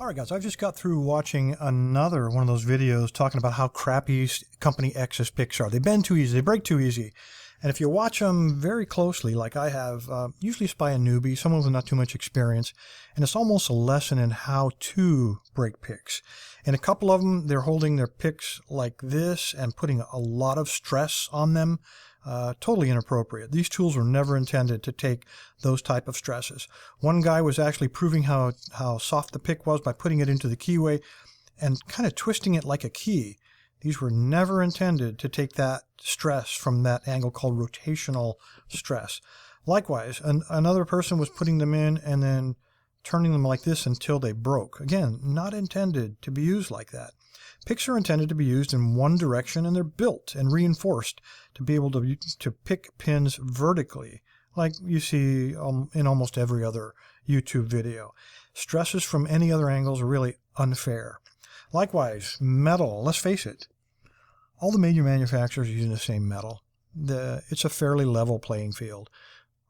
Alright guys, I've just got through watching another one of those videos talking about how crappy Company X's picks are. They bend too easy, they break too easy. And if you watch them very closely, like I have, usually it's by a newbie, someone with not too much experience, and it's almost a lesson in how to break picks. And a couple of them, they're holding their picks like this and putting a lot of stress on them. Totally inappropriate. These tools were never intended to take those type of stresses. One guy was actually proving how soft the pick was by putting it into the keyway and kind of twisting it like a key. These were never intended to take that stress from that angle called rotational stress. Likewise, another person was putting them in and then turning them like this until they broke. Again, not intended to be used like that. Picks are intended to be used in one direction, and they're built and reinforced to be able to pick pins vertically, like you see in almost every other YouTube video. Stresses from any other angles are really unfair. Likewise, metal, let's face it, all the major manufacturers are using the same metal. It's a fairly level playing field.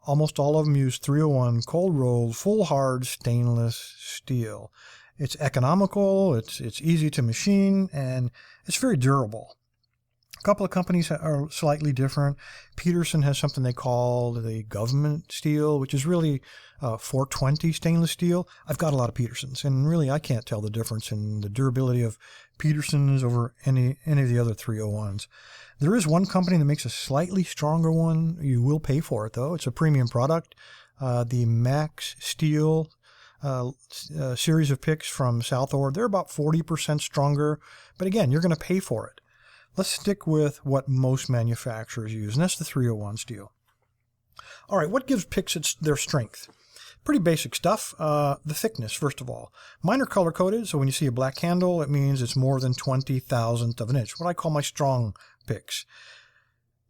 Almost all of them use 301 cold rolled, full hard stainless steel. It's economical, it's easy to machine, and it's very durable. A couple of companies are slightly different. Peterson has something they call the government steel, which is really 420 stainless steel. I've got a lot of Petersons, and really I can't tell the difference in the durability of Petersons over any of the other 301s. There is one company that makes a slightly stronger one. You will pay for it, though. It's a premium product. The Max Steel series of picks from Southord. They're about 40% stronger, but again, you're going to pay for it. Let's stick with what most manufacturers use, and that's the 301 steel. All right, what gives picks their strength? Pretty basic stuff. The thickness, first of all. Mine are color-coded, so when you see a black handle, it means it's more than 20,000th of an inch, what I call my strong picks.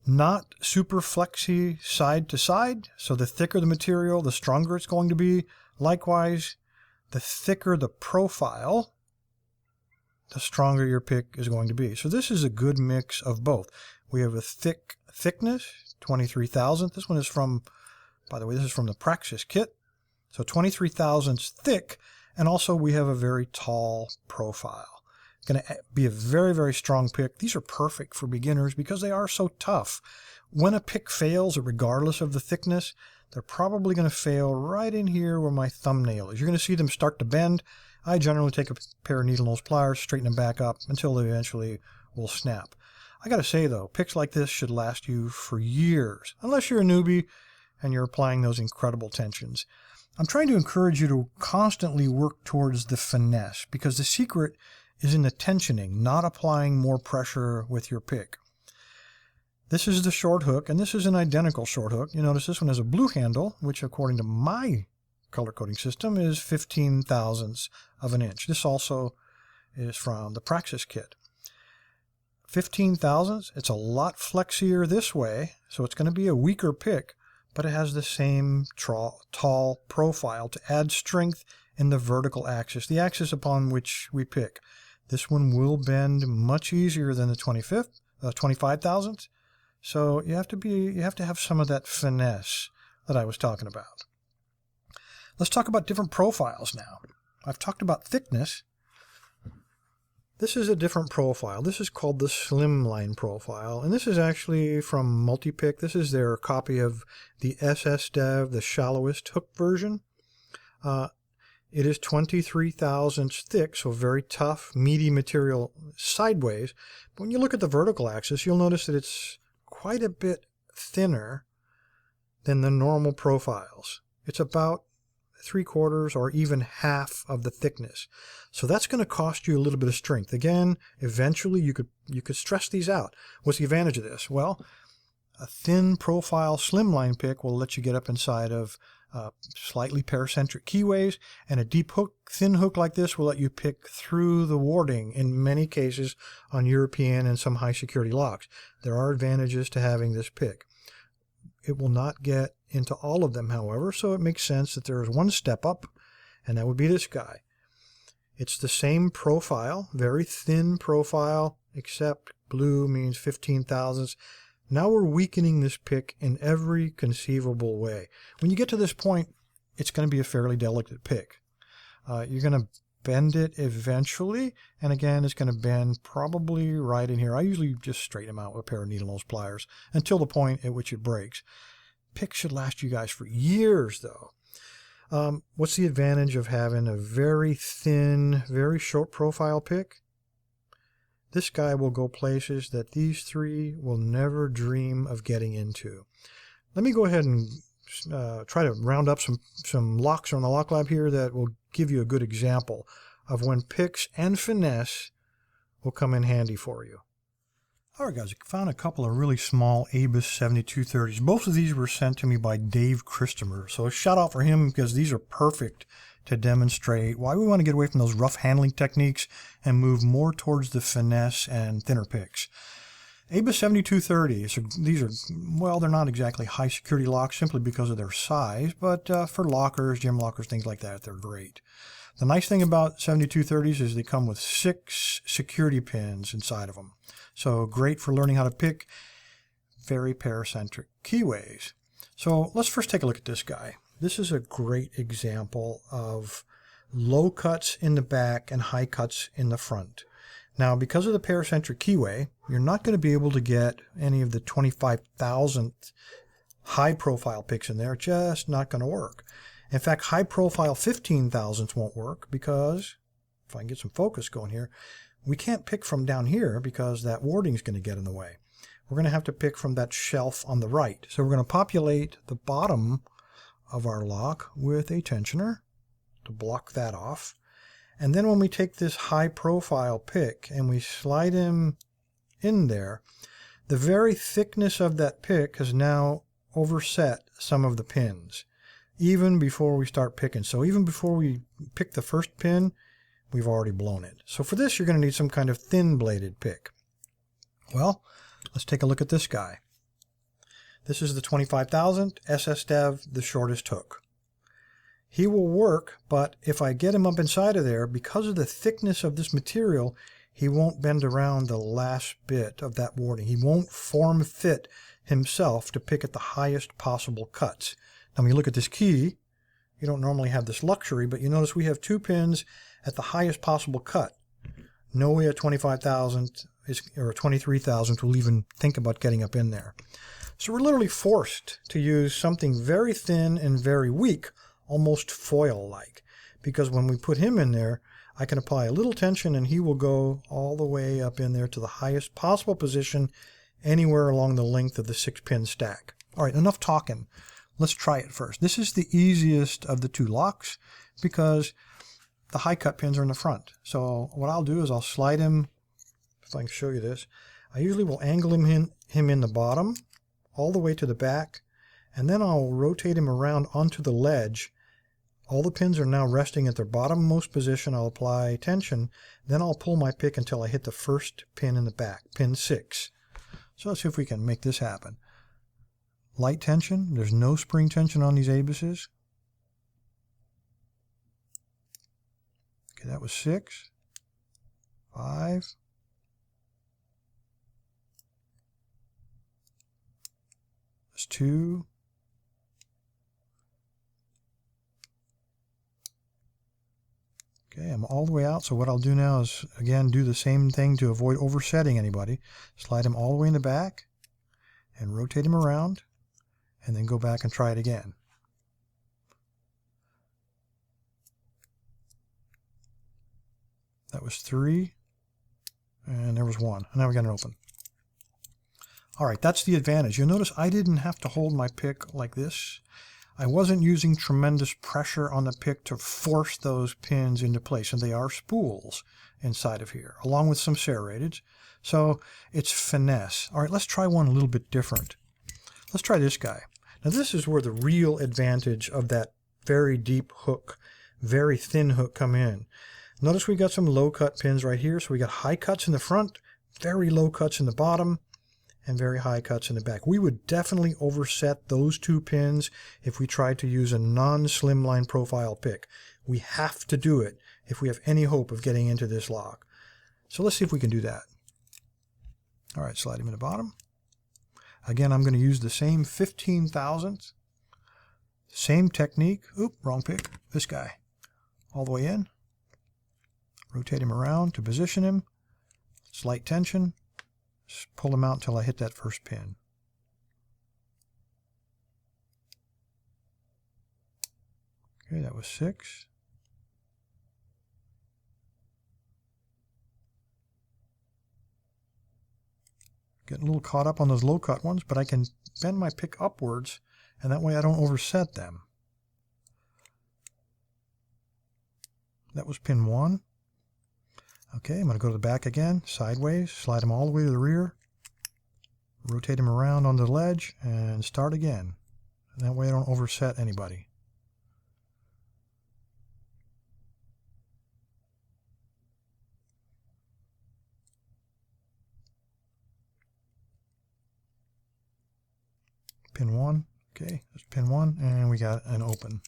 Not super flexy side to side, so the thicker the material, the stronger it's going to be. Likewise, the thicker the profile, the stronger your pick is going to be. So this is a good mix of both. We have a thickness, 23 thousandths. This one is from, by the way, this is from the Praxis kit. So 23 thousandths thick, and also we have a very tall profile. Going to be a very, very strong pick. These are perfect for beginners because they are so tough. When a pick fails, regardless of the thickness, they're probably going to fail right in here where my thumbnail is. You're going to see them start to bend. I generally take a pair of needle nose pliers, straighten them back up until they eventually will snap. I got to say though, picks like this should last you for years, unless you're a newbie and you're applying those incredible tensions. I'm trying to encourage you to constantly work towards the finesse, because the secret is in the tensioning, not applying more pressure with your pick. This is the short hook, and this is an identical short hook. You notice this one has a blue handle, which according to my color coding system is 15 thousandths of an inch. This also is from the Praxis kit. 15 thousandths, it's a lot flexier this way, so it's going to be a weaker pick, but it has the same tall profile to add strength in the vertical axis, the axis upon which we pick. This one will bend much easier than the 25 thousandths. So you have to have some of that finesse that I was talking about. Let's talk about different profiles now. I've talked about thickness. This is a different profile. This is called the slimline profile, and this is actually from Multipick. This is their copy of the SS Dev, the shallowest hook version. It is 23 thousandths thick, so very tough, meaty material sideways. But when you look at the vertical axis, you'll notice that it's quite a bit thinner than the normal profiles. It's about 3/4 or even half of the thickness. So that's going to cost you a little bit of strength. Again, eventually you could stress these out. What's the advantage of this? Well, a thin profile slimline pick will let you get up inside of slightly paracentric keyways, and a deep hook, thin hook like this will let you pick through the warding in many cases on European and some high security locks. There are advantages to having this pick. It will not get into all of them, however, so it makes sense that there is one step up, and that would be this guy. It's the same profile, very thin profile, except blue means 15 thousandths. Now we're weakening this pick in every conceivable way. When you get to this point, it's going to be a fairly delicate pick. You're going to bend it eventually. And again, it's going to bend probably right in here. I usually just straighten them out with a pair of needle nose pliers until the point at which it breaks. Pick should last you guys for years, though. What's the advantage of having a very thin, very short profile pick? This guy will go places that these three will never dream of getting into. Let me go ahead and try to round up some locks from the Lock Lab here that will give you a good example of when picks and finesse will come in handy for you. Alright guys, I found a couple of really small Abus 7230s. Both of these were sent to me by Dave Christopher. So a shout out for him because these are perfect to demonstrate why we want to get away from those rough handling techniques and move more towards the finesse and thinner picks. Abus 7230s, these are, well, they're not exactly high security locks simply because of their size, but for lockers, gym lockers, things like that, they're great. The nice thing about 7230s is they come with 6 security pins inside of them. So great for learning how to pick very paracentric keyways. So let's first take a look at this guy. This is a great example of low cuts in the back and high cuts in the front. Now, because of the paracentric keyway, you're not going to be able to get any of the 25,000th high profile picks in there. Just not going to work. In fact, high profile 15,000ths won't work because, if I can get some focus going here, we can't pick from down here because that warding is going to get in the way. We're going to have to pick from that shelf on the right. So we're going to populate the bottom of our lock with a tensioner to block that off. And then when we take this high profile pick and we slide him in there, the very thickness of that pick has now overset some of the pins, even before we start picking. So even before we pick the first pin, we've already blown it. So for this, you're going to need some kind of thin bladed pick. Well, let's take a look at this guy. This is the 25,000th SS Dev, the shortest hook. He will work, but if I get him up inside of there, because of the thickness of this material, he won't bend around the last bit of that warding. He won't form fit himself to pick at the highest possible cuts. Now, when you look at this key, you don't normally have this luxury, but you notice we have 2 pins at the highest possible cut. No way a 25,000th or a 23,000th will even think about getting up in there. So we're literally forced to use something very thin and very weak, almost foil-like, because when we put him in there, I can apply a little tension and he will go all the way up in there to the highest possible position anywhere along the length of the 6-pin stack. All right, enough talking. Let's try it first. This is the easiest of the 2 locks because the high cut pins are in the front. So what I'll do is I'll slide him, if I can show you this, I usually will angle him in the bottom all the way to the back, and then I'll rotate him around onto the ledge. All the pins are now resting at their bottommost position. I'll apply tension, then I'll pull my pick until I hit the first pin in the back, pin 6. So let's see if we can make this happen. Light tension, there's no spring tension on these Abuses. Okay, that was 6, 5, that's 2, okay, I'm all the way out, so what I'll do now is, again, do the same thing to avoid oversetting anybody. Slide him all the way in the back and rotate him around, and then go back and try it again. That was 3, and there was 1. And now we got it open. All right, that's the advantage. You'll notice I didn't have to hold my pick like this. I wasn't using tremendous pressure on the pick to force those pins into place, and they are spools inside of here, along with some serrated. So it's finesse. All right, let's try one a little bit different. Let's try this guy. Now this is where the real advantage of that very deep hook, very thin hook come in. Notice we got some low cut pins right here. So we got high cuts in the front, very low cuts in the bottom, and very high cuts in the back. We would definitely overset those 2 pins if we tried to use a non-slimline profile pick. We have to do it if we have any hope of getting into this lock. So let's see if we can do that. All right, slide him in the bottom. Again, I'm going to use the same 15,000th, same technique. Oop, wrong pick. This guy. All the way in. Rotate him around to position him. Slight tension. Just pull him out until I hit that first pin. Okay, that was 6. Getting a little caught up on those low cut ones, but I can bend my pick upwards, and that way I don't overset them. That was pin 1. Okay, I'm going to go to the back again, sideways, slide him all the way to the rear, rotate him around on the ledge, and start again. And that way I don't overset anybody. Pin 1, okay, that's pin 1, and we got an open.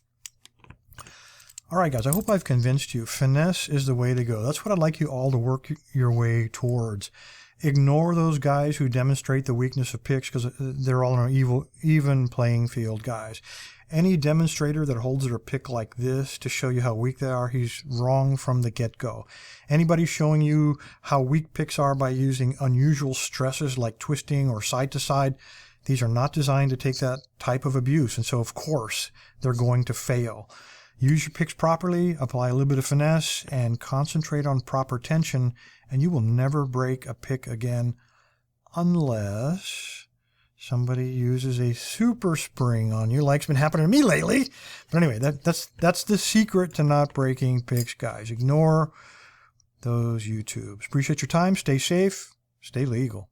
All right, guys, I hope I've convinced you. Finesse is the way to go. That's what I'd like you all to work your way towards. Ignore those guys who demonstrate the weakness of picks because they're all on an even playing field, guys. Any demonstrator that holds their pick like this to show you how weak they are, he's wrong from the get-go. Anybody showing you how weak picks are by using unusual stresses like twisting or side-to-side, these are not designed to take that type of abuse, and so of course they're going to fail. Use your picks properly, apply a little bit of finesse, and concentrate on proper tension, and you will never break a pick again unless somebody uses a super spring on you, like's been happening to me lately. But anyway, that's the secret to not breaking picks, guys. Ignore those YouTubes. Appreciate your time. Stay safe. Stay legal.